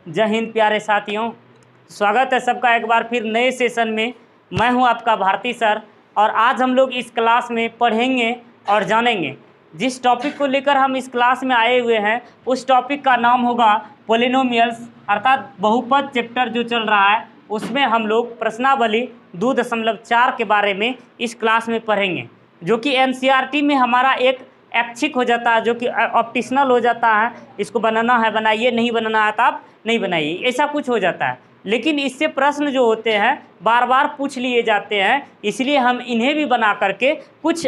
जय हिंद प्यारे साथियों, स्वागत है सबका एक बार फिर नए सेशन में। मैं हूं आपका भारती सर और आज हम लोग इस क्लास में पढ़ेंगे और जानेंगे। जिस टॉपिक को लेकर हम इस क्लास में आए हुए हैं उस टॉपिक का नाम होगा पॉलिनोमियल्स, अर्थात बहुपद चैप्टर जो चल रहा है उसमें हम लोग प्रश्नावली 2.4 के बारे में इस क्लास में पढ़ेंगे, जो कि एनसीईआरटी में हमारा एक ऐच्छिक हो जाता है, जो कि ऑप्शनल हो जाता है। इसको बनाना है बनाइए, नहीं बनाना है तो आप नहीं बनाइए, ऐसा कुछ हो जाता है। लेकिन इससे प्रश्न जो होते हैं बार बार पूछ लिए जाते हैं, इसलिए हम इन्हें भी बना करके कुछ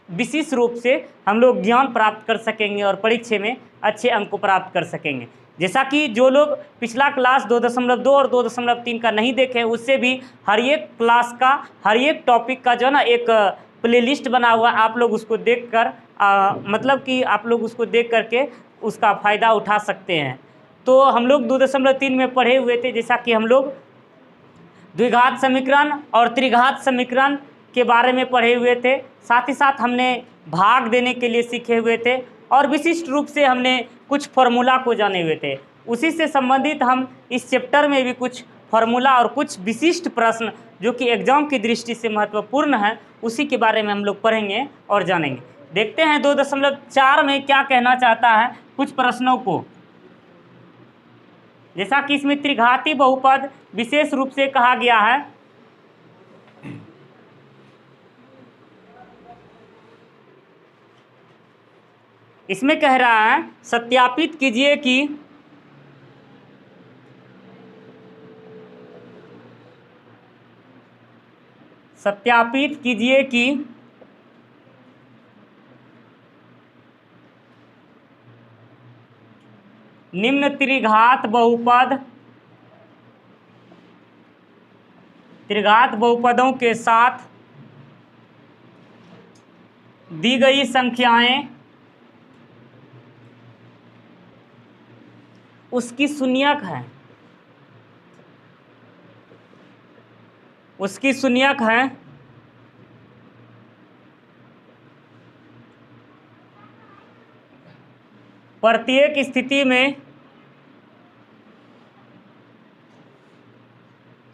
विशेष रूप से हम लोग ज्ञान प्राप्त कर सकेंगे और परीक्षा में अच्छे अंक को प्राप्त कर सकेंगे। जैसा कि जो लोग पिछला क्लास 2.2 और 2.3 का नहीं देखे, उससे भी हर एक क्लास का हर एक टॉपिक का जो है ना एक प्लेलिस्ट बना हुआ, आप लोग उसको देखकर मतलब कि आप लोग उसको देख करके उसका फ़ायदा उठा सकते हैं। तो हम लोग 2.3 में पढ़े हुए थे, जैसा कि हम लोग द्विघात समीकरण और त्रिघात समीकरण के बारे में पढ़े हुए थे। साथ ही साथ हमने भाग देने के लिए सीखे हुए थे और विशिष्ट रूप से हमने कुछ फॉर्मूला को जाने हुए थे। उसी से संबंधित हम इस चैप्टर में भी कुछ फॉर्मूला और कुछ विशिष्ट प्रश्न जो कि एग्जाम की दृष्टि से महत्वपूर्ण है उसी के बारे में हम लोग पढ़ेंगे और जानेंगे। देखते हैं 2.4 में क्या कहना चाहता है कुछ प्रश्नों को। जैसा कि इसमें त्रिघाती बहुपद विशेष रूप से कहा गया है, इसमें कह रहा है सत्यापित कीजिए कि निम्न त्रिघात बहुपदों के साथ दी गई संख्याएं उसकी शून्यक है, प्रत्येक स्थिति में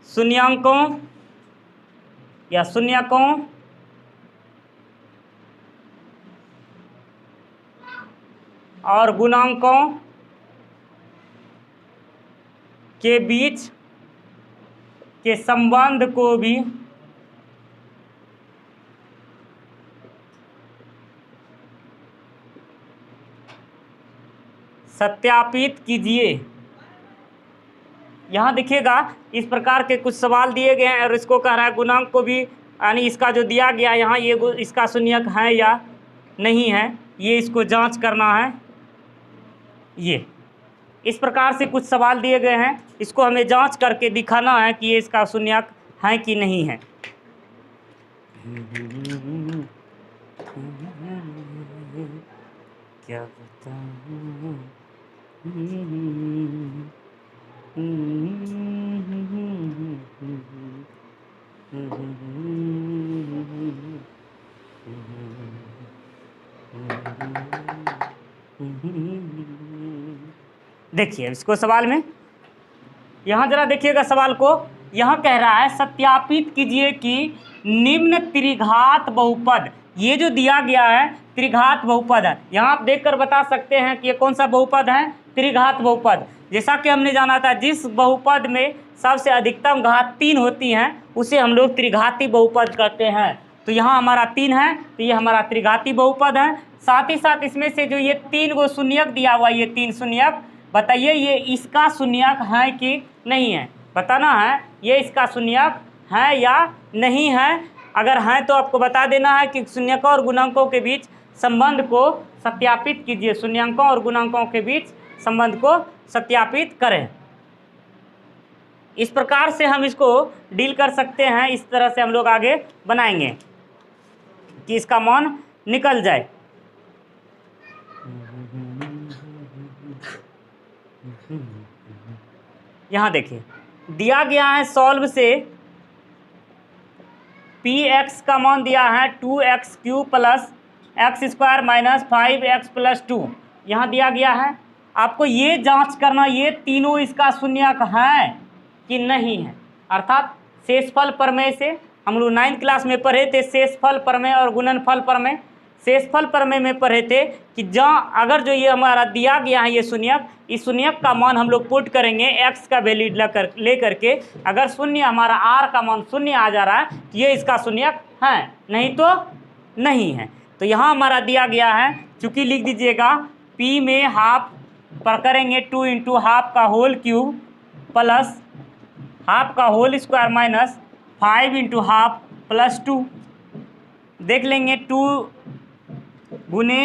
शून्यांकों या शून्यकों और गुणांकों के बीच के संबंध को भी सत्यापित कीजिए। यहाँ देखिएगा इस प्रकार के कुछ सवाल दिए गए हैं और इसको कह रहा है गुणांक को भी, यानी इसका जो दिया गया यहाँ ये इसका शून्यक है या नहीं है, ये इसको जांच करना है। ये इस प्रकार से कुछ सवाल दिए गए हैं, इसको हमें जांच करके दिखाना है कि ये इसका शून्यक है कि नहीं है। क्या बताऊं देखिए इसको सवाल में, यहाँ जरा देखिएगा सवाल को। यहाँ कह रहा है सत्यापित कीजिए कि निम्न त्रिघात बहुपद, ये जो दिया गया है त्रिघात बहुपद है। यहाँ आप देखकर बता सकते हैं कि ये कौन सा बहुपद है, त्रिघात बहुपद। जैसा कि हमने जाना था जिस बहुपद में सबसे अधिकतम घात 3 होती हैं उसे हम लोग त्रिघाती बहुपद कहते हैं। तो यहाँ हमारा 3 है तो ये हमारा त्रिघाती बहुपद है। साथ ही साथ इसमें से जो ये 3 गो शून्यक दिया हुआ, ये 3 शून्यक, बताइए ये इसका शून्यक है कि नहीं है, बताना है ये इसका शून्यक है या नहीं है। अगर है तो आपको बता देना है कि शून्यकों और गुणांकों के बीच संबंध को सत्यापित कीजिए, शून्यकों और गुणांकों के बीच संबंध को सत्यापित करें। इस प्रकार से हम इसको डील कर सकते हैं, इस तरह से हम लोग आगे बनाएंगे कि इसका मान निकल जाए। यहाँ देखिए दिया गया है सॉल्व से px का मान दिया है 2x³ + x² - 5x + 2, यहाँ दिया गया है। आपको ये जांच करना ये तीनों इसका शून्यक है कि नहीं है। अर्थात शेषफल प्रमेय से हम लोग 9th क्लास में पढ़े थे, शेषफल प्रमेय और गुणनफल प्रमेय। शेषफल प्रमेय में पढ़े थे कि जहाँ अगर जो ये हमारा दिया गया है ये शून्यक, इस शून्यक का मान हम लोग पुट करेंगे x का वैल्यू ले करके, अगर शून्य हमारा r का मान शून्य आ जा रहा है तो ये इसका शून्यक है, नहीं तो नहीं है। तो यहाँ हमारा दिया गया है, चूँकि लिख दीजिएगा p में हाफ पर करेंगे 2 इंटू हाफ का होल क्यूब प्लस हाफ का whole square minus 5 into half plus 2। देख लेंगे 2 गुने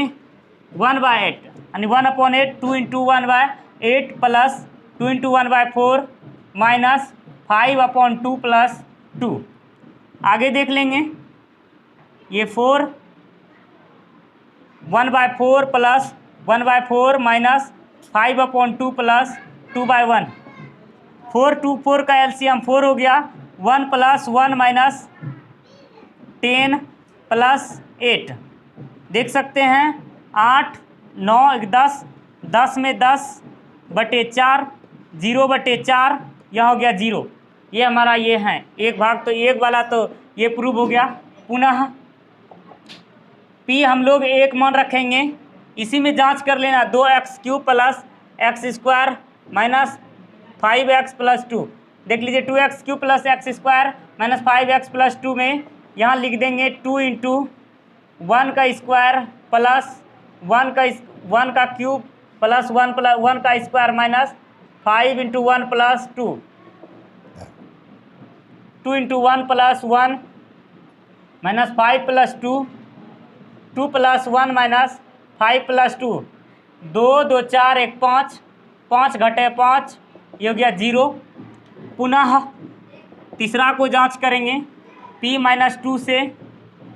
1/8 यानी 1/8, 2 into 1/8 plus 2 into 1/4 minus 5/2 plus 2। आगे देख लेंगे ये 4 1/4 प्लस 1/4 माइनस 5/2 प्लस 2/1। 4 2 4 का एलसीएम 4 हो गया, 1 प्लस 1 माइनस 10 प्लस 8। देख सकते हैं 8 9 10, 10 में 10/4, 0/4, यह हो गया 0। ये हमारा ये है एक भाग, तो एक वाला तो ये प्रूव हो गया। पुनः p हम लोग एक मान रखेंगे, इसी में जांच कर लेना 2x³ plus x² minus 5x plus 2। देख लीजिए 2x³ plus x² minus 5x plus 2 में यहाँ लिख देंगे 2 इंटू 1 का स्क्वायर प्लस 1 का क्यूब प्लस 1 का square minus 5 into 1 plus 2, 2 into 1 plus 1 minus 5 plus 2, 2 plus 1 minus 5 plus 2, 2 2 4 1 5, 5 घटे 5, ये हो गया 0। पुनः तीसरा को जांच करेंगे p माइनस 2 से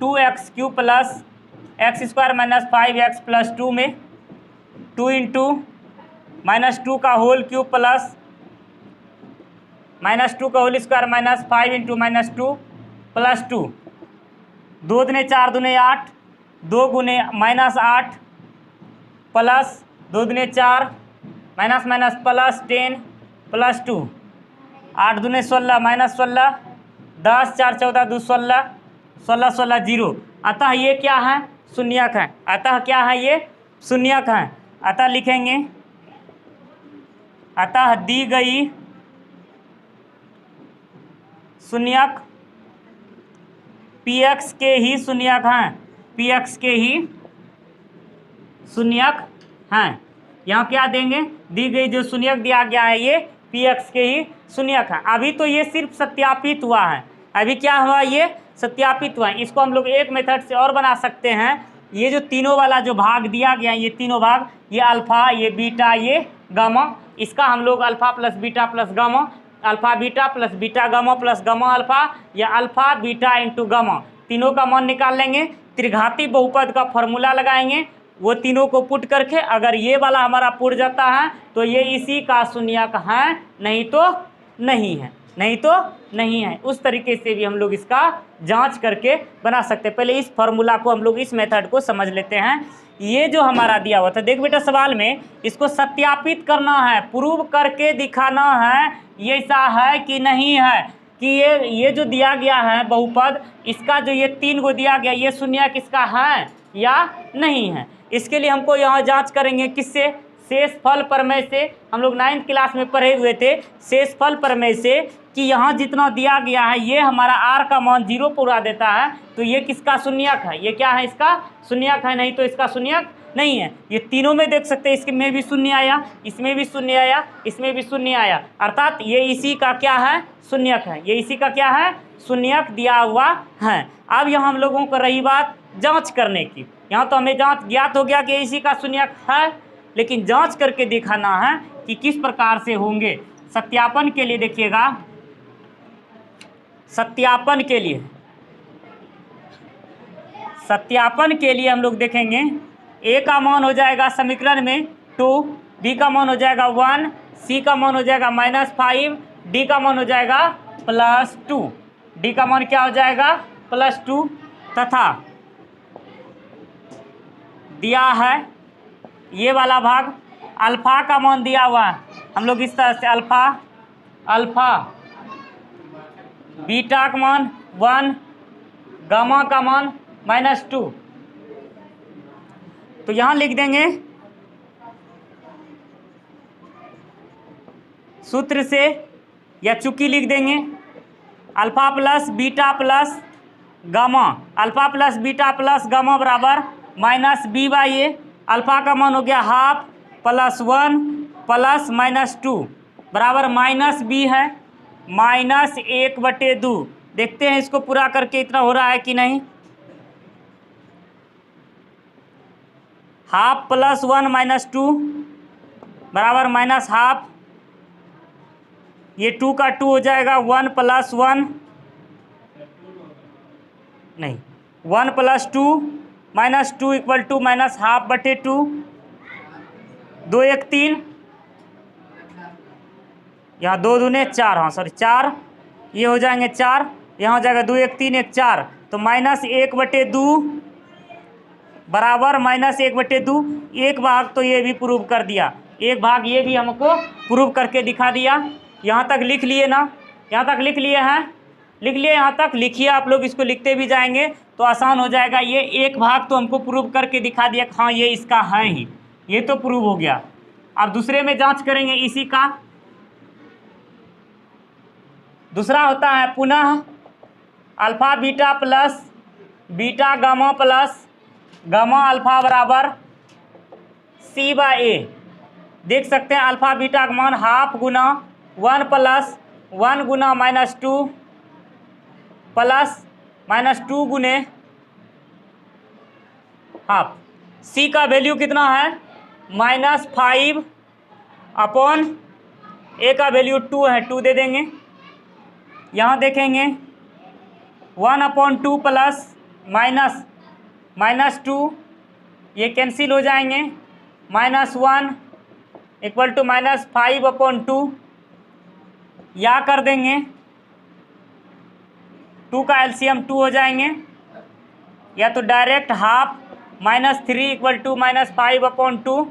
2x³ plus x² minus 5x plus 2 में 2 इंटू माइनस 2 का होल क्यूब प्लस माइनस 2 का whole square minus 5 into minus 2 plus 2, 2 दूने 4 दूने 8, 2 गुने माइनस 8 प्लस 2 दूने 4 माइनस माइनस प्लस 10 प्लस 2, 8 दूने 16 माइनस 16, 10 4 14 2 16, 16 16 0। अतः ये क्या है? शून्यक है। अतः क्या है? ये शून्यक है। अतः लिखेंगे अतः दी गई शून्यक px के ही शून्यक हैं, px के ही शून्यक हैं। यहाँ क्या देंगे? दी गई जो शून्यक दिया गया है ये px के ही शून्यक है। अभी तो ये सिर्फ सत्यापित हुआ है, अभी क्या हुआ? ये सत्यापित हुआ है। इसको हम लोग एक मेथड से और बना सकते हैं। ये जो तीनों वाला जो भाग दिया गया है, ये तीनों भाग, ये अल्फ़ा, ये बीटा, ये गामा, इसका हम लोग alpha plus beta plus gamma, alpha beta plus beta gamma plus gamma alpha, या अल्फ़ा बीटा इंटू गामा, तीनों का मान निकाल लेंगे। त्रिघाती बहुपद का फॉर्मूला लगाएंगे, वो तीनों को पुट करके अगर ये वाला हमारा पुट जाता है तो ये इसी का शून्यक है, नहीं तो नहीं है, नहीं तो नहीं है। उस तरीके से भी हम लोग इसका जांच करके बना सकते हैं। पहले इस फॉर्मूला को हम लोग इस मेथड को समझ लेते हैं। ये जो हमारा दिया हुआ था, देख बेटा सवाल में इसको सत्यापित करना है, प्रूव करके दिखाना है ये ऐसा है कि नहीं है, कि ये जो दिया गया है बहुपद, इसका जो ये 3 को दिया गया, ये शून्यक इसका है या नहीं है। इसके लिए हमको यहाँ जांच करेंगे किससे? शेषफल प्रमेय से। हम लोग 9th क्लास में पढ़े हुए थे शेषफल प्रमेय से, कि यहाँ जितना दिया गया है ये हमारा r का मान 0 पूरा देता है, तो ये किसका शून्यक है? ये क्या है? इसका शून्यक है, नहीं तो इसका शून्यक नहीं है। ये तीनों में देख सकते हैं, इसमें भी शून्य आया, इसमें भी शून्य आया, इसमें भी शून्य आया, अर्थात ये इसी का क्या है? शून्यक है। ये इसी का क्या है? शून्यक दिया हुआ है। अब यहाँ हम लोगों को रही बात जांच करने की। यहाँ तो हमें जांच ज्ञात हो गया कि इसी का शून्यक है, लेकिन जांच करके दिखाना है कि किस प्रकार से होंगे। सत्यापन के लिए देखिएगा, सत्यापन के लिए हम लोग देखेंगे a का मान हो जाएगा समीकरण में 2, b का मान हो जाएगा 1, c का मान हो जाएगा -5, d का मान हो जाएगा +2। d का मान क्या हो जाएगा? +2। तथा दिया है ये वाला भाग अल्फ़ा का मान दिया हुआ है, हम लोग इस तरह से अल्फ़ा बीटा का मान 1, गामा का मान -2। तो यहाँ लिख देंगे सूत्र से या चुकी लिख देंगे alpha plus beta plus gamma, alpha plus beta plus gamma बराबर -b/a। अल्फ़ा का मान हो गया हाफ प्लस 1 प्लस -2 बराबर -b है -1/2। देखते हैं इसको पूरा करके इतना हो रहा है कि नहीं। हाफ प्लस 1 -2 बराबर -हाफ, ये 2 का 2 हो जाएगा 1 प्लस 1 नहीं 1 प्लस 2 -2 इक्वल टू -हाफ/2, 2 1 3, यहाँ 2 दूने 4, हाँ सॉरी 4, ये हो जाएंगे 4, यहाँ हो जाएगा 2 1 3 1 4, तो -1/2 बराबर -1/2। एक भाग तो ये भी प्रूव कर दिया, एक भाग ये भी हमको प्रूव करके दिखा दिया। यहाँ तक लिख लिए ना, यहाँ तक लिख लिए हैं, लिख लिए, यहाँ तक लिखिए आप लोग, इसको लिखते भी जाएंगे तो आसान हो जाएगा। ये एक भाग तो हमको प्रूव करके दिखा दिया, हाँ ये इसका है ही, ये तो प्रूव हो गया। अब दूसरे में जांच करेंगे इसी का। दूसरा होता है पुनः alpha beta plus beta gamma plus gamma alpha बराबर c/a। देख सकते हैं अल्फ़ा बीटा का मान हाफ गुना 1 प्लस 1 गुना -2 प्लस -2 गुने हाफ। c का वैल्यू कितना है -5 अपॉन a का वैल्यू 2 है, 2 दे देंगे। यहाँ देखेंगे 1/2 प्लस -2 ये कैंसिल हो जाएंगे, -1 इक्वल टू -5/2, या कर देंगे 2 का एलसीएम 2 हो जाएंगे, या तो डायरेक्ट हाफ -3 इक्वल टू -5/2,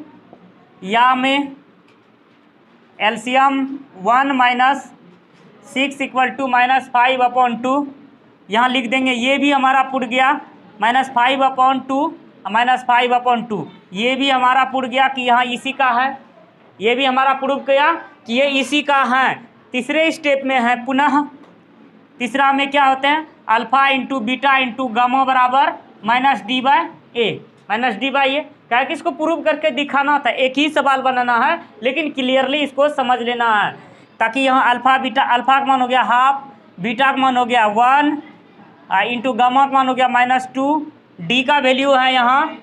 या में एलसीएम 1 -6 इक्वल टू -5/2, यहाँ लिख देंगे। ये भी हमारा पुट गया -5/2 -5/2, ये भी हमारा पुट गया कि यहाँ इसी का है, ये भी हमारा प्रूफ किया कि ये इसी का है। तीसरे स्टेप में है पुनः, तीसरा में क्या होते हैं alpha into beta into gamma बराबर -d/a। क्या कि इसको प्रूव करके दिखाना था, एक ही सवाल बनाना है लेकिन क्लियरली इसको समझ लेना है, ताकि यहाँ अल्फ़ा बीटा, अल्फ़ा का मान हो गया हाफ, बीटा का मान हो गया 1 इंटू गामा का मान हो गया -2, डी का वैल्यू है यहाँ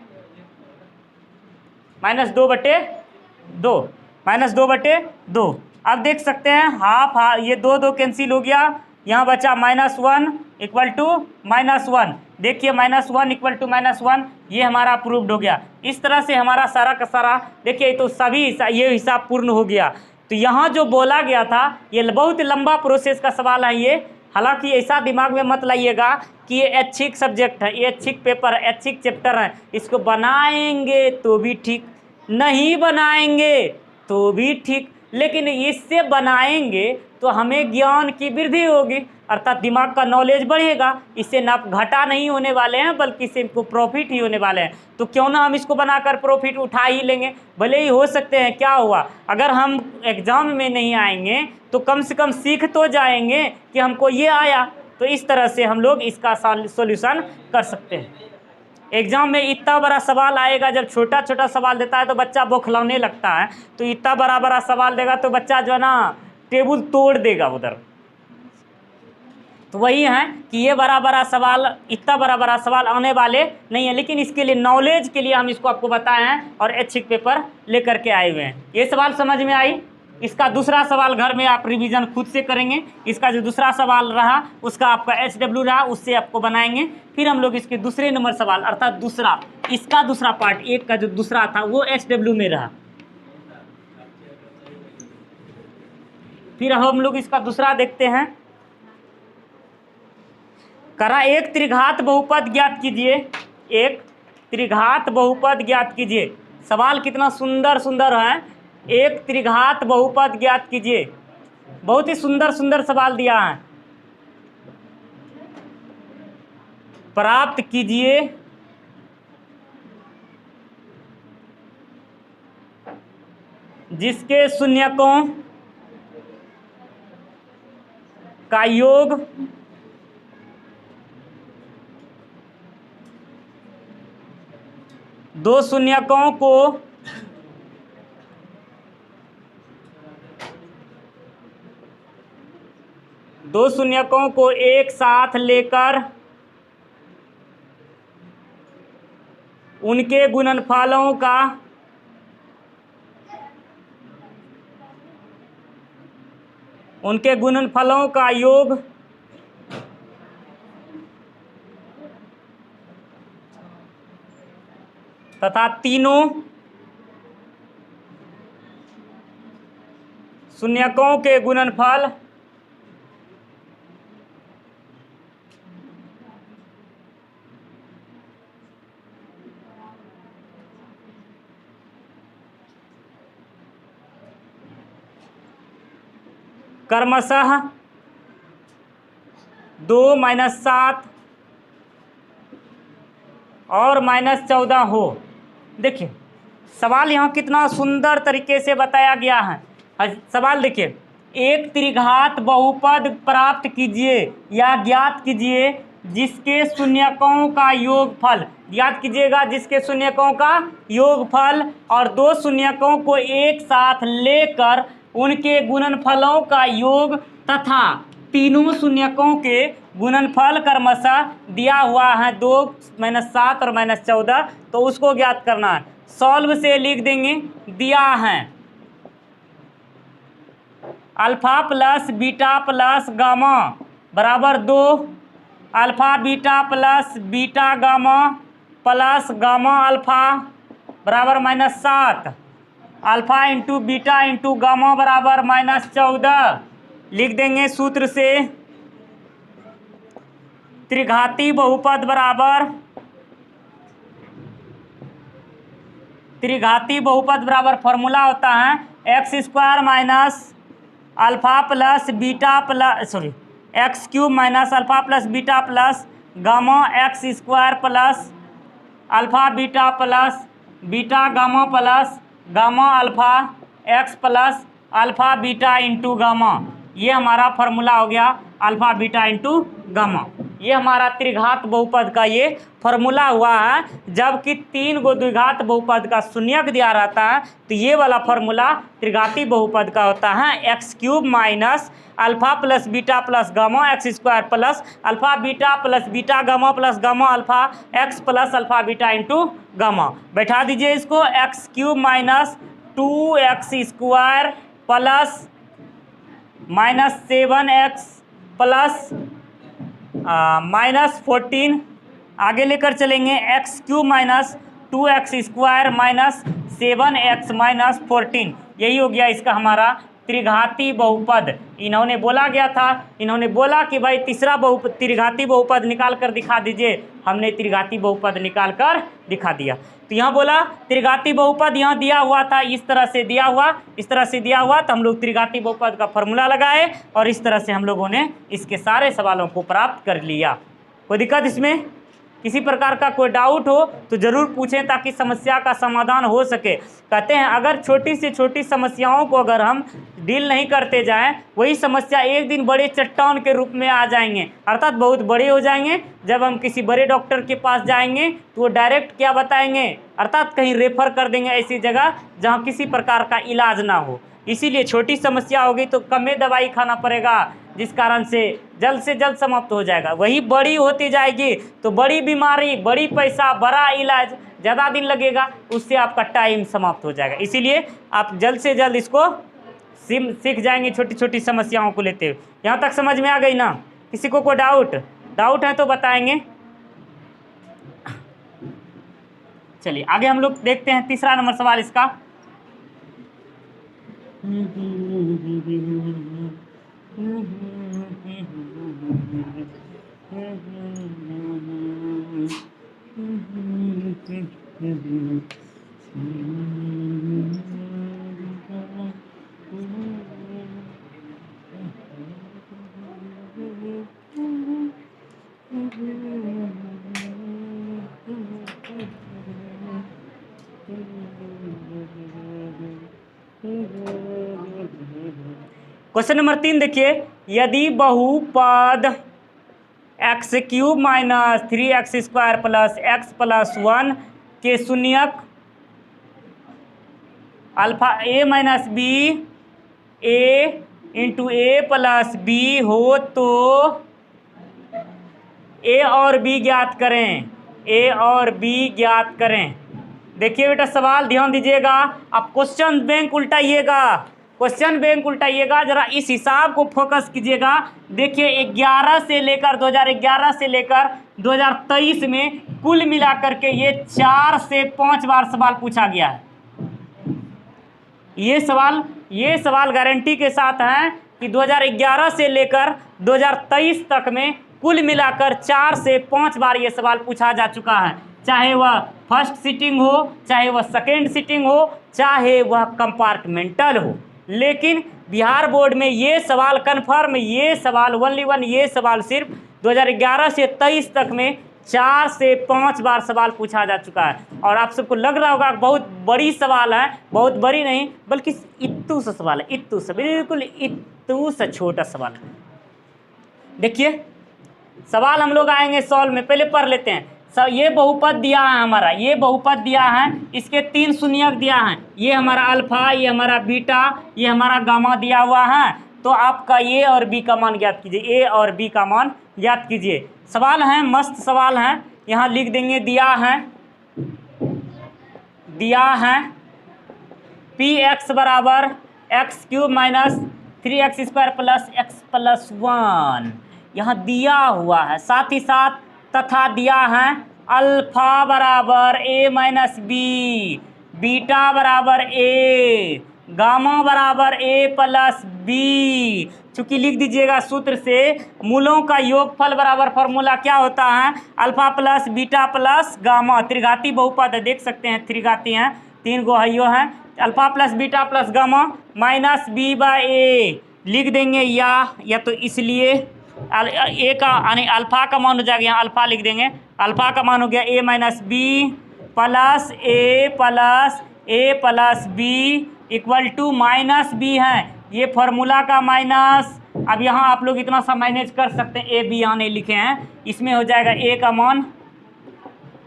-2/2। अब देख सकते हैं हाफ ये 2 कैंसिल हो गया, यहाँ बचा -1 इक्वल टू -1। देखिए -1 इक्वल टू -1, ये हमारा प्रूव्ड हो गया। इस तरह से हमारा सारा का सारा देखिए तो सभी ये हिसाब पूर्ण हो गया। तो यहाँ जो बोला गया था ये बहुत लंबा प्रोसेस का सवाल है ये, हालांकि ऐसा दिमाग में मत लाइएगा कि ये ऐच्छिक सब्जेक्ट है, ये ऐच्छिक पेपर है, ऐच्छिक चैप्टर है, इसको बनाएंगे तो भी ठीक, नहीं बनाएंगे तो भी ठीक, लेकिन इससे बनाएंगे तो हमें ज्ञान की वृद्धि होगी, अर्थात दिमाग का नॉलेज बढ़ेगा। इससे ना घाटा नहीं होने वाले हैं बल्कि इससे इनको प्रॉफिट ही होने वाले हैं। तो क्यों ना हम इसको बनाकर प्रॉफिट उठा ही लेंगे, भले ही हो सकते हैं क्या हुआ अगर हम एग्ज़ाम में नहीं आएंगे तो कम से कम सीख तो जाएंगे कि हमको ये आया। तो इस तरह से हम लोग इसका सॉल्यूशन कर सकते हैं। एग्जाम में इतना बड़ा सवाल आएगा, जब छोटा छोटा सवाल देता है तो बच्चा बौखलाने लगता है, तो इतना बड़ा बड़ा सवाल देगा तो बच्चा जो है ना टेबल तोड़ देगा उधर। तो वही है कि ये बड़ा बड़ा सवाल, इतना बड़ा बड़ा सवाल आने वाले नहीं है, लेकिन इसके लिए नॉलेज के लिए हम इसको आपको बताए हैं और ऐच्छिक पेपर लेकर के आए हुए हैं। ये सवाल समझ में आई। इसका दूसरा सवाल घर में आप रिवीजन खुद से करेंगे। इसका जो दूसरा सवाल रहा उसका आपका HW रहा, उससे आपको बनाएंगे। फिर हम लोग इसके दूसरे नंबर सवाल अर्थात दूसरा, इसका दूसरा पार्ट 1 का जो दूसरा था वो HW में रहा। फिर हम लोग इसका दूसरा देखते हैं। करा एक त्रिघात बहुपद ज्ञात कीजिए, एक त्रिघात बहुपद ज्ञात कीजिए। सवाल कितना सुंदर सुंदर है एक त्रिघात बहुपद ज्ञात कीजिए। बहुत ही सुंदर सुंदर सवाल दिया है। प्राप्त कीजिए जिसके शून्यकों का योग दो शून्यकों को एक साथ लेकर उनके गुणनफलों का योग तथा तीनों शून्यकों के गुणनफल क्रमशः 2 - 7 और -14 हो। देखिए सवाल यहाँ कितना सुंदर तरीके से बताया गया है। सवाल देखिए, एक त्रिघात बहुपद प्राप्त कीजिए या ज्ञात कीजिए जिसके शून्यकों का योगफल, ज्ञात कीजिएगा जिसके शून्यकों का योगफल और दो शून्यकों को एक साथ लेकर उनके गुणनफलों का योग तथा तीनों शून्यकों के गुणनफल क्रमशः दिया हुआ है 2 - 7 और -14, तो उसको ज्ञात करना है। सॉल्व से लिख देंगे, दिया है alpha plus beta plus gamma बराबर 2, alpha beta plus beta gamma plus gamma alpha बराबर -7, alpha into beta into gamma बराबर -14। लिख देंगे सूत्र से त्रिघाती बहुपद बराबर फॉर्मूला होता है x² minus alpha plus beta plus x³ minus alpha plus beta plus gamma x² plus alpha beta plus beta gamma plus gamma alpha x plus alpha beta into gamma. ये हमारा फॉर्मूला हो गया alpha beta into gamma. ये हमारा त्रिघात बहुपद का ये formula हुआ है। जबकि 3 गो द्विघात बहुपद का शून्यक दिया रहता है तो ये वाला फॉर्मूला त्रिघाती बहुपद का होता है x³ minus alpha plus beta plus gamma x² plus alpha beta plus beta gamma plus gamma alpha x plus alpha beta into gamma. बैठा दीजिए इसको, x³ minus 2x² plus -7x plus -14 आगे लेकर चलेंगे, x³ minus 2x² minus 7x minus 14। यही हो गया इसका हमारा त्रिघाती बहुपद। इन्होंने बोला गया था, इन्होंने बोला कि भाई तीसरा त्रिघाती बहुपद निकाल कर दिखा दीजिए। हमने त्रिघाती बहुपद निकाल कर दिखा दिया। तो यहाँ बोला त्रिघाती बहुपद यहाँ दिया हुआ था, इस तरह से दिया हुआ, इस तरह से दिया हुआ, तो हम लोग त्रिघाती बहुपद का फॉर्मूला लगाए और इस तरह से हम लोगों ने इसके सारे सवालों को प्राप्त कर लिया। कोई दिक्कत इसमें? किसी प्रकार का कोई डाउट हो तो ज़रूर पूछें ताकि समस्या का समाधान हो सके। कहते हैं अगर छोटी से छोटी समस्याओं को अगर हम डील नहीं करते जाएं, वही समस्या एक दिन बड़े चट्टान के रूप में आ जाएंगे, अर्थात बहुत बड़े हो जाएंगे। जब हम किसी बड़े डॉक्टर के पास जाएंगे तो वो डायरेक्ट क्या बताएंगे, अर्थात कहीं रेफर कर देंगे ऐसी जगह जहाँ किसी प्रकार का इलाज ना हो। इसीलिए छोटी समस्या होगी तो कम में दवाई खाना पड़ेगा, जिस कारण से जल्द समाप्त हो जाएगा। वही बड़ी होती जाएगी तो बड़ी बीमारी, बड़ी पैसा, बड़ा इलाज, ज़्यादा दिन लगेगा, उससे आपका टाइम समाप्त हो जाएगा। इसीलिए आप जल्द से जल्द इसको सीख जाएंगे छोटी छोटी समस्याओं को लेते हुए। यहाँ तक समझ में आ गई ना? किसी को कोई डाउट है तो बताएंगे। चलिए आगे हम लोग देखते हैं तीसरा नंबर सवाल इसका। क्वेश्चन नंबर 3 देखिए, यदि बहुपद x³ minus 3x² plus x+1 के शून्यक alpha a minus B a into A plus B हो तो a और b ज्ञात करें, a और b ज्ञात करें। देखिए बेटा सवाल ध्यान दीजिएगा, अब क्वेश्चन बैंक उल्टाइएगा, क्वेश्चन बैंक उल्टाइएगा, जरा इस हिसाब को फोकस कीजिएगा। देखिए 11 से लेकर 2011 से लेकर 2023 में कुल मिलाकर के ये 4 से 5 बार सवाल पूछा गया है। ये सवाल गारंटी के साथ हैं कि 2011 से लेकर 2023 तक में कुल मिलाकर 4 से 5 बार ये सवाल पूछा जा चुका है, चाहे वह फर्स्ट सिटिंग हो, चाहे वह सेकेंड सिटिंग हो, चाहे वह कंपार्टमेंटल हो। लेकिन बिहार बोर्ड में ये सवाल कन्फर्म, ये सवाल ओनली वन, ये सवाल सिर्फ 2011 से 23 तक में 4 से 5 बार सवाल पूछा जा चुका है। और आप सबको लग रहा होगा बहुत बड़ी सवाल है, बहुत बड़ी नहीं बल्कि इत्तू सा सवाल है, इत्तू सा, बिल्कुल इत्तू सा छोटा सवाल है। देखिए सवाल हम लोग आएंगे सॉल्व में, पहले पढ़ लेते हैं। ये बहुपद दिया है हमारा, ये बहुपद दिया है, इसके 3 शून्यक दिया है, ये हमारा अल्फा, ये हमारा बीटा, ये हमारा गामा दिया हुआ है। तो आपका ए और बी का मान ज्ञात कीजिए, ए और बी का मान ज्ञात कीजिए। सवाल है, मस्त सवाल है, यहाँ लिख देंगे दिया है पी एक्स बराबर x³ minus 3x² plus x+1, यहाँ दिया हुआ है। साथ ही साथ तथा दिया है अल्फा बराबर a माइनस बी, बीटा बराबर a, गामा बराबर a प्लस बी। चूँकि लिख दीजिएगा सूत्र से, मूलों का योगफल बराबर फॉर्मूला क्या होता है, alpha plus beta plus gamma. त्रिघाती बहुपद है, देख सकते हैं त्रिघाती हैं, 3 गो हइयो हैं, alpha plus beta plus gamma minus B by A लिख देंगे, या तो इसलिए ए का यानी अल्फा का मान हो जाएगा, यहाँ अल्फा लिख देंगे, अल्फा का मान हो गया a minus B plus A plus B equal to minus B है, ये फार्मूला का माइनस। अब यहाँ आप लोग इतना सा मैनेज कर सकते हैं, ए बी यहाँ नहीं लिखे हैं, इसमें हो जाएगा a का मान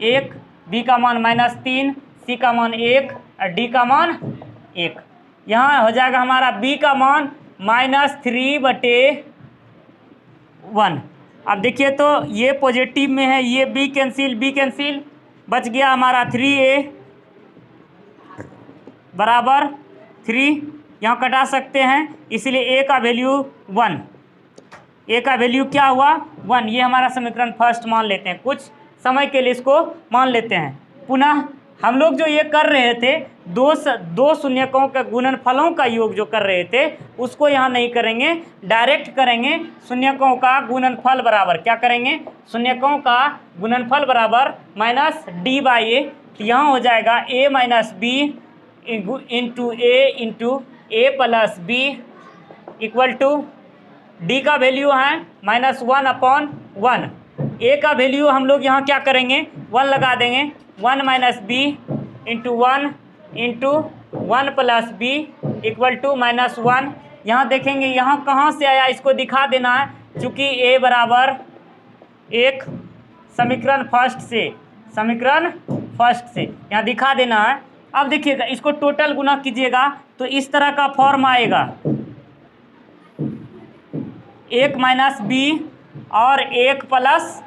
1, b का मान -3, c का मान 1 और d का मान 1। यहाँ हो जाएगा हमारा b का मान -3/1। अब देखिए तो ये पॉजिटिव में है, ये b कैंसिल, बच गया हमारा 3a बराबर 3, यहाँ कटा सकते हैं, इसलिए a का वैल्यू 1, a का वैल्यू क्या हुआ 1। ये हमारा समीकरण फर्स्ट मान लेते हैं, कुछ समय के लिए इसको मान लेते हैं। पुनः हम लोग जो ये कर रहे थे, दो शून्यकों के गुणनफलों का योग जो कर रहे थे उसको यहाँ नहीं करेंगे, डायरेक्ट करेंगे शून्यकों का गुणनफल बराबर, क्या करेंगे, शून्यकों का गुणनफल बराबर माइनस डी बाई ए। यहाँ हो जाएगा a minus B into A plus B equal to D का वैल्यू है -1/1। ए का वैल्यू हम लोग यहाँ क्या करेंगे, 1 लगा देंगे, 1 minus B into 1 plus B equal to -1। यहाँ देखेंगे यहाँ कहाँ से आया, इसको दिखा देना है, चूँकि ए बराबर 1 समीकरण फर्स्ट से यहाँ दिखा देना है। अब देखिएगा इसको टोटल गुना कीजिएगा तो इस तरह का फॉर्म आएगा, 1 माइनस बी और 1 प्लस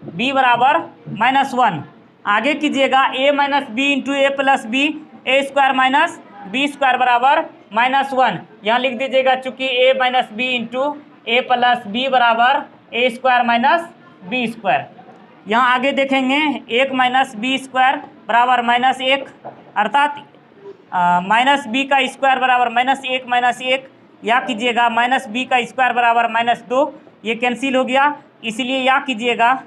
बी बराबर -1। आगे कीजिएगा a minus B into A plus B, a² minus b² बराबर -1। यहाँ लिख दीजिएगा चूँकि a minus B into A plus B बराबर a² माइनस b²। यहाँ आगे देखेंगे 1 माइनस b² बराबर -1, अर्थात माइनस बी का स्क्वायर बराबर -1 माइनस 1, या कीजिएगा माइनस बी का स्क्वायर बराबर -2, ये कैंसिल हो गया, इसलिए या कीजिएगा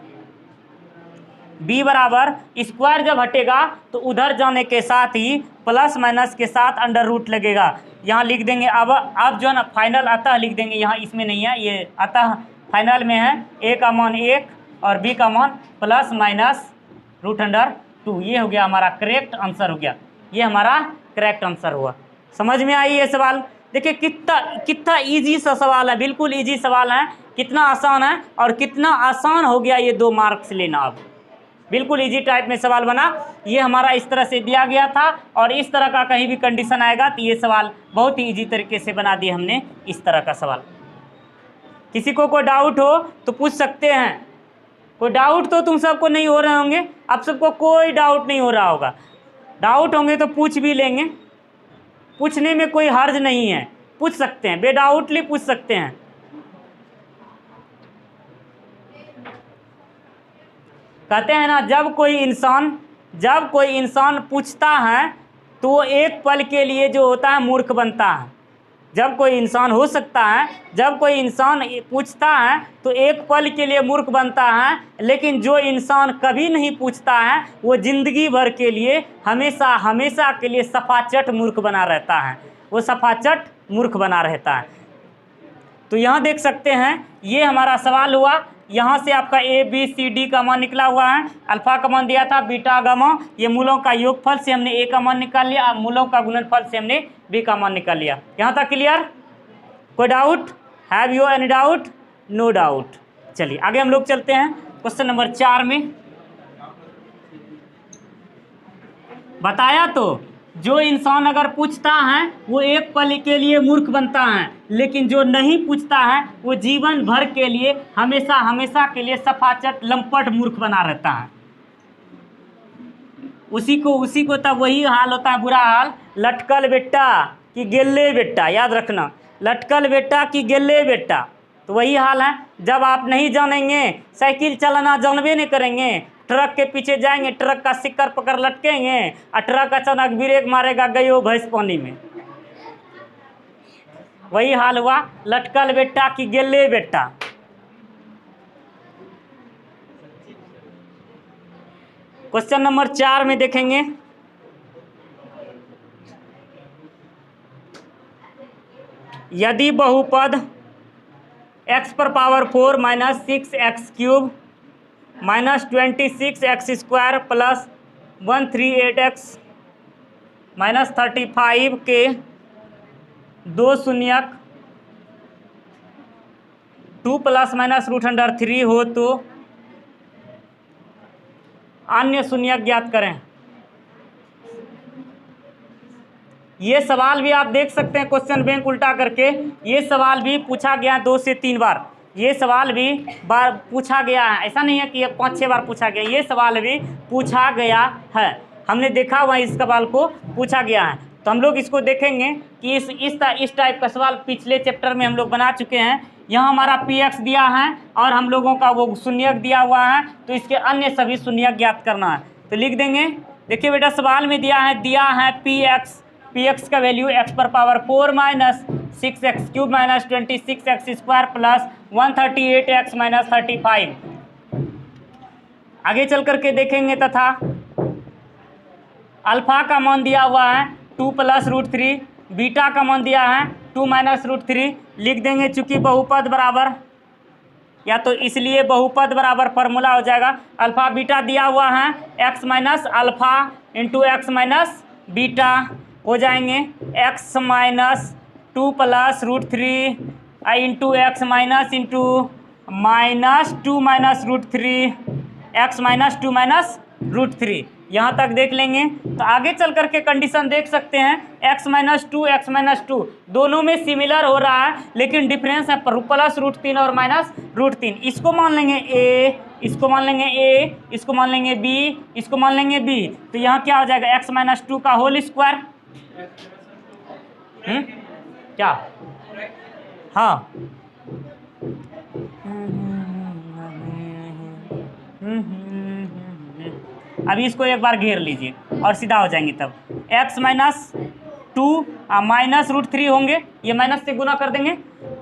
b बराबर स्क्वायर जब हटेगा तो उधर जाने के साथ ही प्लस माइनस के साथ अंडर रूट लगेगा। यहाँ लिख देंगे, अब जो है ना फाइनल अतः लिख देंगे, यहाँ इसमें नहीं है, ये अतः फाइनल में है, a का मान 1 और b का मान ±√2। ये हो गया हमारा करेक्ट आंसर हो गया, ये हमारा करेक्ट आंसर हुआ। समझ में आई ये सवाल। देखिए कितना कितना ईजी सा सवाल है, बिल्कुल ईजी सवाल है, कितना आसान है और कितना आसान हो गया ये 2 मार्क्स लेना। अब बिल्कुल इजी टाइप में सवाल बना। ये हमारा इस तरह से दिया गया था और इस तरह का कहीं भी कंडीशन आएगा तो ये सवाल बहुत ही इजी तरीके से बना दिए हमने इस तरह का सवाल। किसी को कोई डाउट हो तो पूछ सकते हैं। कोई डाउट तो तुम सबको नहीं हो रहे होंगे, आप सबको कोई डाउट नहीं हो रहा होगा। डाउट होंगे तो पूछ भी लेंगे, पूछने में कोई हर्ज नहीं है, पूछ सकते हैं, बेडाउटली पूछ सकते हैं। कहते हैं ना, जब कोई इंसान पूछता है तो वो एक पल के लिए जो होता है मूर्ख बनता है। जब कोई इंसान हो सकता है, जब कोई इंसान पूछता है तो एक पल के लिए मूर्ख बनता है, लेकिन जो इंसान कभी नहीं पूछता है वो ज़िंदगी भर के लिए हमेशा के लिए सफाचट मूर्ख बना रहता है, वो सफाचट मूर्ख बना रहता है। तो यहाँ देख सकते हैं ये हमारा सवाल हुआ। यहाँ से आपका ए बी सी डी का मान निकला हुआ है। अल्फा का मान दिया था, बीटा गामा, ये मूलों का योगफल से हमने ए का मान निकाल लिया, मूलों का गुणनफल से हमने बी का मान निकाल लिया। यहाँ तक क्लियर? कोई doubt? Have you any doubt? No doubt. चलिए आगे हम लोग चलते हैं क्वेश्चन नंबर 4 में। बताया तो जो इंसान अगर पूछता है वो एक पल के लिए मूर्ख बनता है, लेकिन जो नहीं पूछता है वो जीवन भर के लिए हमेशा के लिए सफाचट लंपट मूर्ख बना रहता है। उसी को तब वही हाल होता है, बुरा हाल, लटकल बेटा कि गेले बेटा। याद रखना, लटकल बेटा कि गेले बेटा, तो वही हाल है। जब आप नहीं जानेंगे, साइकिल चलाना जानबे नहीं करेंगे, ट्रक के पीछे जाएंगे, ट्रक का सिक्कर पकड़ लटकेंगे और ट्रक अचानक ब्रेक मारेगा, गई हो भैंस पानी में। वही हाल हुआ, लटकल बेटा कि गेले बेटा। क्वेश्चन नंबर 4 में देखेंगे, यदि बहुपद x पर power 4 minus 6x cube minus 26x square plus 138x minus 35 के 2 शून्यक 2 प्लस माइनस √3 हो तो अन्य शून्यक ज्ञात करें। ये सवाल भी आप देख सकते हैं क्वेश्चन बैंक उल्टा करके, ये सवाल भी पूछा गया 2 से 3 बार। ये सवाल भी पूछा गया है, ऐसा नहीं है कि ये 5-6 बार पूछा गया, ये सवाल भी पूछा गया है। हमने देखा हुआ इस सवाल को पूछा गया है। तो हम लोग इसको देखेंगे कि इस टाइप का सवाल पिछले चैप्टर में हम लोग बना चुके हैं। यहाँ हमारा px दिया है और हम लोगों का वो शून्यक दिया हुआ है, तो इसके अन्य सभी शून्यक ज्ञात करना है। तो लिख देंगे, देखिए बेटा सवाल में दिया है px का वैल्यू x पर power 4 minus 6x cube minus 26x square plus 138x minus 35। आगे चल करके देखेंगे तथा अल्फा का मान दिया हुआ है 2 प्लस √3, बीटा का मान दिया है 2 माइनस √3। लिख देंगे, चूंकि बहुपद बराबर, या तो इसलिए बहुपद बराबर फॉर्मूला हो जाएगा, अल्फा बीटा दिया हुआ है x minus alpha into X minus beta हो जाएंगे x minus 2 plus √3 into X minus into minus 2 minus √3 x minus 2 minus √3। यहाँ तक देख लेंगे। तो आगे चल करके कंडीशन देख सकते हैं, x माइनस 2 दोनों में सिमिलर हो रहा है, लेकिन डिफरेंस है प्लस √3 और माइनस √3। इसको मान लेंगे a, इसको मान लेंगे a, इसको मान लेंगे b, इसको मान लेंगे b। तो यहाँ क्या हो जाएगा, x माइनस 2 का होल स्क्वायर। क्या? हाँ, अभी इसको एक बार घेर लीजिए और सीधा हो जाएंगे। तब x माइनस 2 माइनस √3 होंगे, ये माइनस से गुना कर देंगे,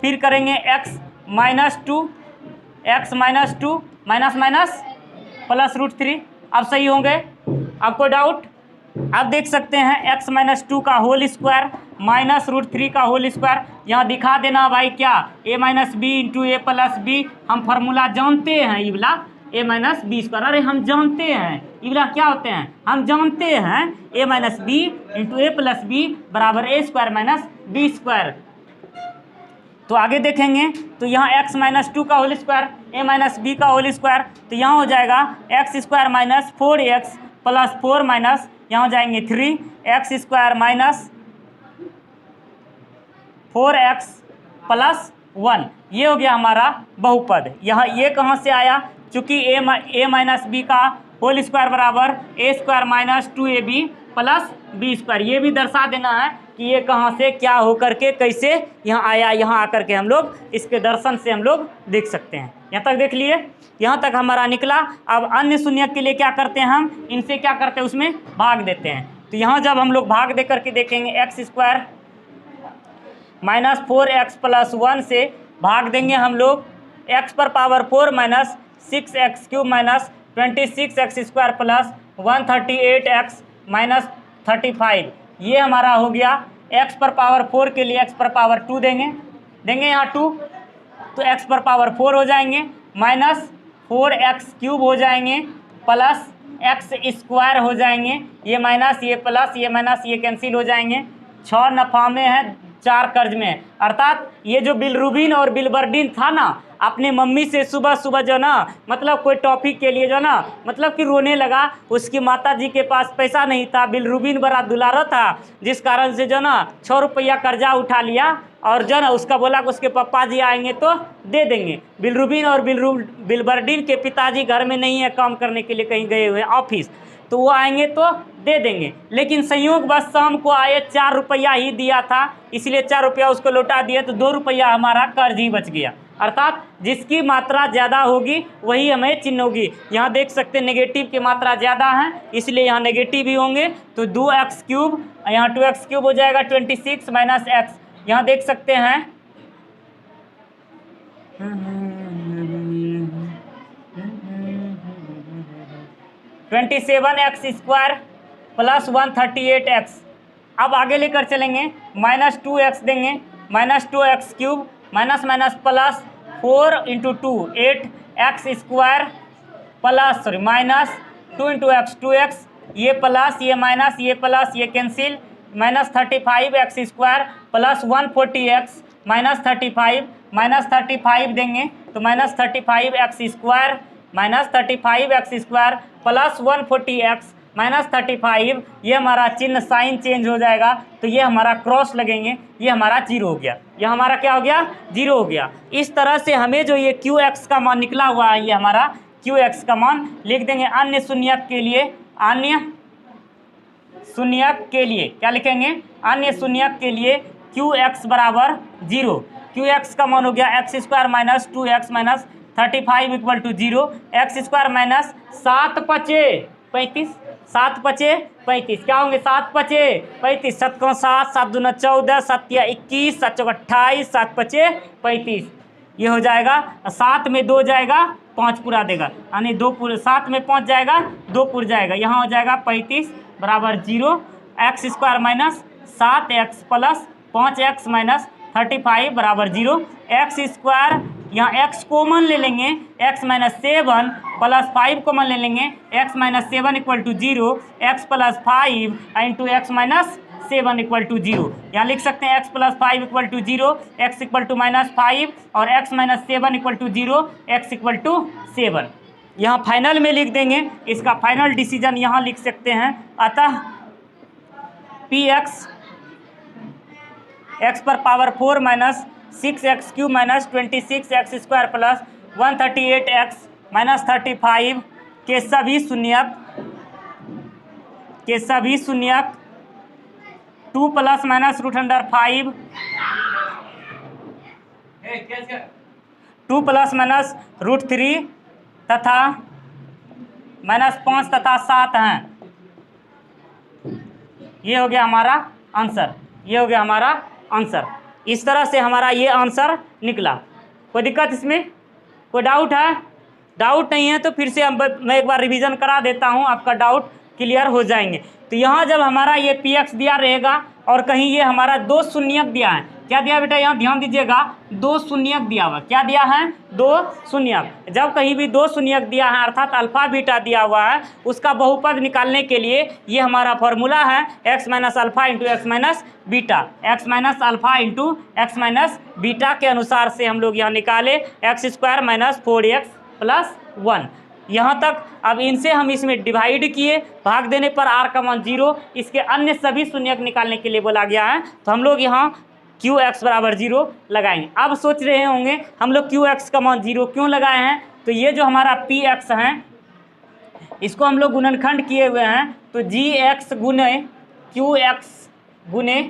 फिर करेंगे x minus 2 minus minus plus √3। अब सही होंगे? अब कोई डाउट? अब देख सकते हैं x माइनस 2 का होल स्क्वायर माइनस √3 का होल स्क्वायर। यहाँ दिखा देना भाई क्या, a minus B into A plus B, हम फार्मूला जानते हैं ये वाला, ए माइनस बी स्क्वायर। अरे हम जानते हैं ये वाला क्या होते हैं, हम जानते हैं ए minus B into A plus B बराबर A square minus B square. तो आगे देखेंगे तो यहाँ x माइनस 2 का होल स्क्वायर ए माइनस बी का होल स्क्वायर, तो यहाँ हो जाएगा x square minus 4x plus 4 minus यहाँ हो जाएंगे 3 x square minus 4x plus 1। ये हो गया हमारा बहुपद। यहाँ ये कहाँ से आया, चूँकि ए माइनस बी का होल स्क्वायर बराबर A square minus 2ab plus B square. ये भी दर्शा देना है कि ये कहाँ से क्या हो करके कैसे यहाँ आया, यहाँ आकर के हम लोग इसके दर्शन से हम लोग देख सकते हैं। यहाँ तक देख लिए, यहाँ तक हमारा निकला। अब अन्य शून्यक के लिए क्या करते हैं, हम इनसे क्या करते हैं, उसमें भाग देते हैं। तो यहाँ जब हम लोग भाग दे करके देखेंगे x square minus 4x plus 1 से भाग देंगे हम लोग x पर power 4 minus 6x cube minus 26x square plus 138x minus 35। ये हमारा हो गया x पर पावर 4 के लिए x पर पावर 2 देंगे यहाँ 2, तो x पर पावर 4 हो जाएंगे माइनस 4x क्यूब हो जाएंगे प्लस x स्क्वायर हो जाएंगे। ये माइनस ये प्लस ये माइनस ये कैंसिल हो जाएंगे। 6 नफा में है 4 कर्ज में है। अर्थात ये जो बिलरुबिन और बिलबर्डिन था ना, अपने मम्मी से सुबह सुबह जो ना मतलब कोई टॉपिक के लिए जो ना मतलब कि रोने लगा, उसकी माता जी के पास पैसा नहीं था। बिलरुबिन बड़ा दुलारा था, जिस कारण से जो ना 6 रुपया कर्जा उठा लिया और जो ना उसका बोला कि उसके पापा जी आएंगे तो दे देंगे। बिलरुबिन और बिलबर्डिन के पिताजी घर में नहीं है, काम करने के लिए कहीं गए हुए ऑफिस, तो वो आएंगे तो दे देंगे। लेकिन संयोग बस शाम को आए, 4 रुपया ही दिया था, इसलिए 4 रुपया उसको लौटा दिए, तो 2 रुपया हमारा कर्ज ही बच गया। अर्थात जिसकी मात्रा ज़्यादा होगी वही हमें चिन्ह होगी। यहाँ देख सकते हैं नेगेटिव की मात्रा ज़्यादा है, इसलिए यहाँ नेगेटिव ही होंगे। तो 2x क्यूब, यहाँ 2x क्यूब हो जाएगा 26 माइनस x। यहाँ देख सकते हैं 27x स्क्वायर प्लस 138x। अब आगे लेकर चलेंगे, माइनस 2x देंगे, minus 2x cube minus minus plus 4 into 2 8x square plus minus 2 into x 2x, ये प्लस ये माइनस ये प्लस ये cancel, minus 35x square plus 140x minus 35 देंगे, तो minus 35x square minus 35x square plus 140x minus 35। ये हमारा चिन्ह sign change हो जाएगा, तो ये हमारा क्रॉस लगेंगे, ये हमारा 0 हो गया। ये हमारा क्या हो गया, 0 हो गया। इस तरह से हमें जो ये QX का मान निकला हुआ है, ये हमारा QX का मान लिख देंगे। अन्य शून्यक के लिए, अन्य शून्यक के लिए क्या लिखेंगे, अन्य शून्यक के लिए QX बराबर 0। QX का मान हो गया x square minus 2x minus 35 equal to 0। X square minus 7 पचे 35, 7 पचे 35 क्या होंगे, 7 पचे 35, 7 को 7, 7 दूना 14, 7 या 21, 7 चौका 28, 7 पचे 35। ये हो जाएगा 7 में 2 जाएगा 5 पूरा देगा, यानी 2 पूरे 7 में 5 जाएगा 2 पूर जाएगा, यहाँ हो जाएगा 35 बराबर 0। X square minus 7x plus 5x minus 35 बराबर 0। एक्स स्क्वायर यहाँ x कॉमन ले लेंगे, x माइनस 7 प्लस 5 कॉमन ले लेंगे, x minus 7 equal to 0, x plus 5 into X minus 7 equal to 0। यहाँ लिख सकते हैं x plus 5 equal to 0, x equal to minus 5 और x minus 7 equal to 0, x equal to 7। यहाँ फाइनल में लिख देंगे, इसका फाइनल डिसीजन यहाँ लिख सकते हैं। अतः px x पर power 4 minus 6x cube minus 26x square plus 138x minus 35 के सभी शून्यक 2 plus minus root under 5 2 plus minus root 3 तथा माइनस 5 तथा 7 हैं। ये हो गया हमारा आंसर, ये हो गया हमारा आंसर। इस तरह से हमारा ये आंसर निकला। कोई दिक्कत इसमें, कोई डाउट है? डाउट नहीं है तो फिर से मैं एक बार रिवीजन करा देता हूँ, आपका डाउट क्लियर हो जाएंगे। तो यहाँ जब हमारा ये px दिया रहेगा और कहीं ये हमारा 2 शून्यक दिया है, क्या दिया बेटा, यहाँ ध्यान दीजिएगा, 2 शून्यक दिया हुआ। क्या दिया है, 2 शून्यक। जब कहीं भी 2 शून्यक दिया है अर्थात अल्फा बीटा दिया हुआ है, उसका बहुपद निकालने के लिए ये हमारा फॉर्मूला है x minus alpha into X minus beta. x minus alpha into X minus beta के अनुसार से हम लोग यहाँ निकाले x square minus 4x plus 1 यहाँ तक। अब इनसे हम इसमें डिवाइड किए, भाग देने पर r का मान 0, इसके अन्य सभी शून्यक निकालने के लिए बोला गया है, तो हम लोग यहाँ QX बराबर 0 लगाएंगे। अब सोच रहे होंगे हम लोग QX का मान 0 क्यों लगाए हैं, तो ये जो हमारा PX है इसको हम लोग गुणनखंड किए हुए हैं, तो GX गुने QX गुने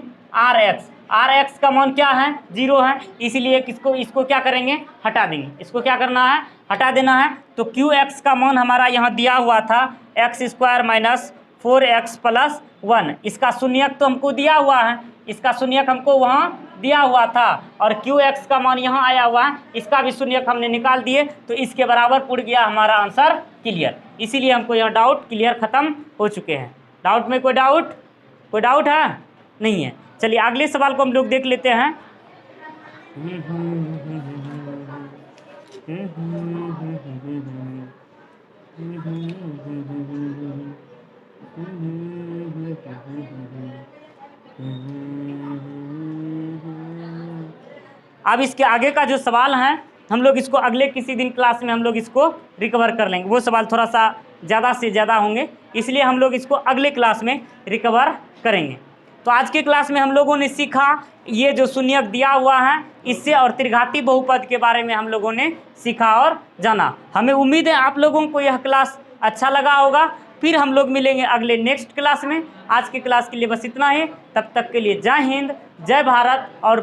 RX का मान क्या है, 0 है, इसलिए इसको क्या करेंगे, हटा देंगे। इसको क्या करना है, हटा देना है। तो QX का मान हमारा यहाँ दिया हुआ था x square minus 4x plus 1, इसका शून्यक तो हमको दिया हुआ है, इसका शून्यक हमको वहाँ दिया हुआ था, और QX का मान यहाँ आया हुआ है, इसका भी शून्यक हमने निकाल दिए, तो इसके बराबर पुट गया हमारा आंसर क्लियर। इसीलिए हमको यहाँ डाउट क्लियर ख़त्म हो चुके हैं। डाउट में कोई डाउट है नहीं है। चलिए अगले सवाल को हम लोग देख लेते हैं। अब इसके आगे का जो सवाल है हम लोग इसको अगले किसी दिन क्लास में हम लोग इसको रिकवर कर लेंगे। वो सवाल थोड़ा सा ज़्यादा से ज़्यादा होंगे, इसलिए हम लोग इसको अगले क्लास में रिकवर करेंगे। तो आज के क्लास में हम लोगों ने सीखा ये जो शून्यक दिया हुआ है इससे, और त्रिघाती बहुपद के बारे में हम लोगों ने सीखा और जाना। हमें उम्मीद है आप लोगों को यह क्लास अच्छा लगा होगा। फिर हम लोग मिलेंगे अगले नेक्स्ट क्लास में। आज के क्लास के लिए बस इतना ही। तब तक के लिए जय हिंद, जय भारत और